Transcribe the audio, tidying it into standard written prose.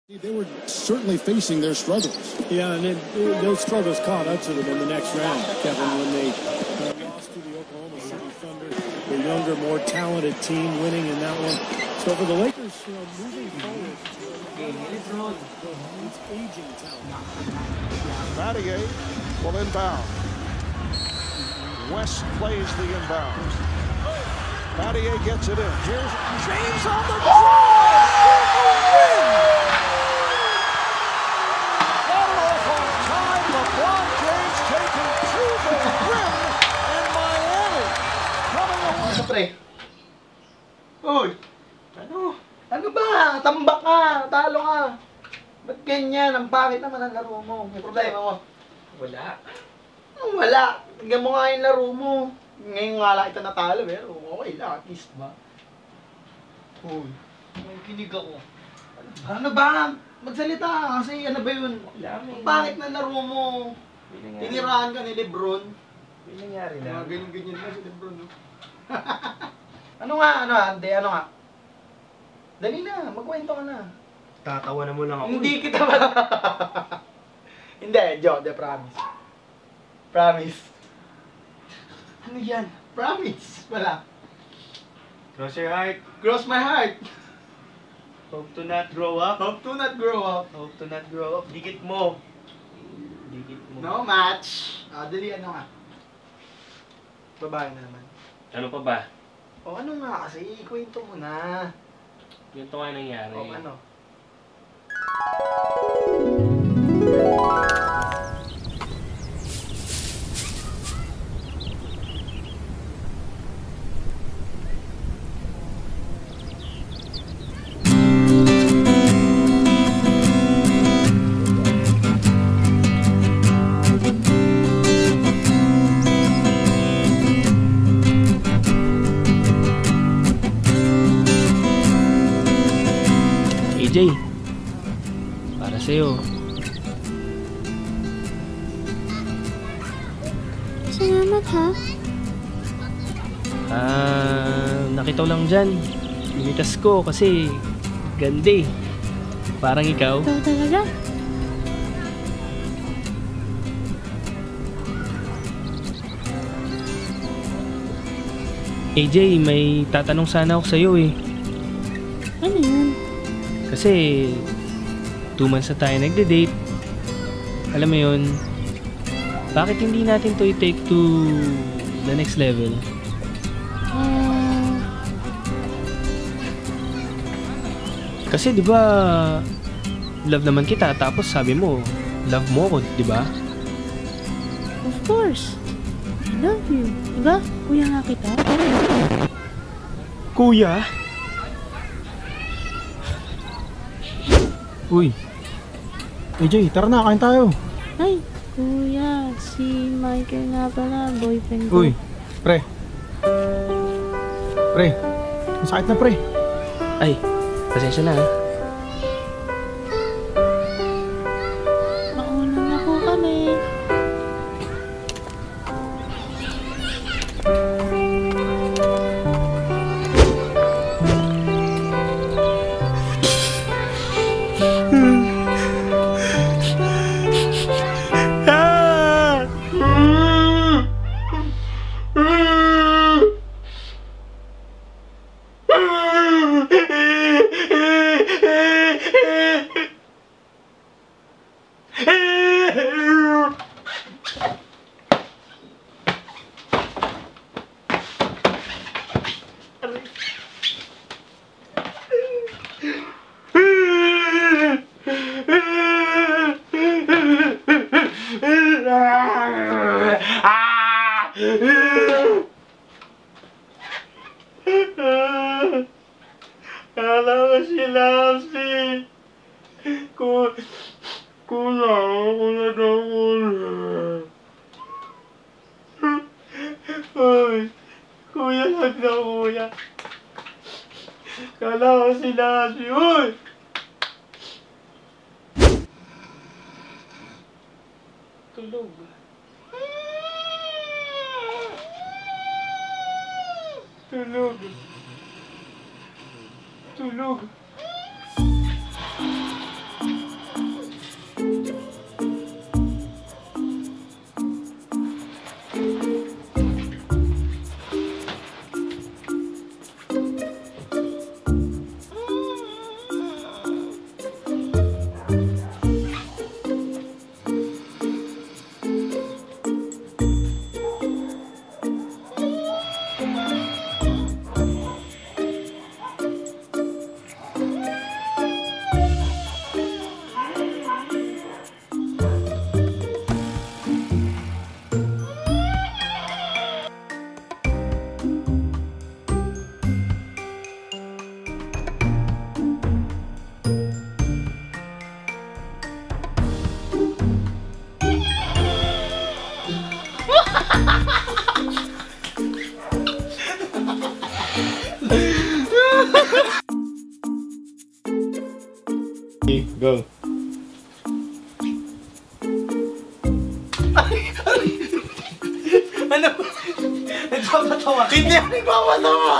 They were certainly facing their struggles. Yeah, and those struggles caught up to them in the next round, Kevin, when they lost to the Oklahoma City Thunder, the younger, more talented team winning in that one. So for the Lakers, moving forward, it's aging talent. Battier will inbound. West plays the inbound. Battier gets it in. Here's James on the drive for the win. LeBron James taking to the rim in Miami. Coming away. Pre. Uy. Ano ba? Tambak ka. Talo ka. Ba't ganyan? Ang pangit naman ang laro mo. May problema mo? Wala. Anong wala? Tingnan mo nga yung laro mo. Ngayon nga lang ito natalo, pero okay lang. At least ba? Uy. May kinig ako. Ano ba? Magsalita ka kasi ano ba yun? Bakit na laro mo? Tinirahan ka ni Lebron. May nangyari na. Ganyan-ganyan na si Lebron, no? Ano nga? Dali na, magkwento ka na. Tatawa na mo lang ako. Hindi kita ba? Hindi, joke, promise. Promise. Ano yan? Promise. Wala. Cross your heart. Cross my heart. Hope to not grow up. Hope to not grow up. Hope to not grow up. Dikit mo. Dikit mo. No match. Dali, ano nga? Babae na naman. Ano pa ba? O ano nga kasi, ikwento mo na. Yung nga nangyari. O ano? AJ, para sa'yo. Salamat ha. Nakita ko lang dyan. Limitas ko kasi ganda eh. Parang ikaw. Ikaw talaga? AJ, may tatanong sana ako sa'yo eh. Ano yun? Kasi 2 months na tayo nagde-date. Alam mo yun, bakit hindi natin to i-take to the next level? Kasi 'di ba love naman kita, tapos sabi mo love mo ako, 'di ba? Of course. I love you. Diba? Kuya nga kita. Kuya? Uy. AJ, tara na, kain tayo. Ay, kuya. Si Michael nga pala. Boyfriend ko. Uy, pre. Pre, masakit na pre. Ay, pasensya na ha. Mauna na po kami. Kala ko si Lassie. Kuya daw Uy, kuya lang daw kuya. Kala ko si Lassie. Uy! Tulog. Tulog. Tulog. Go. Ano? Nagpapatawa. Hindi ako nagpapatawa.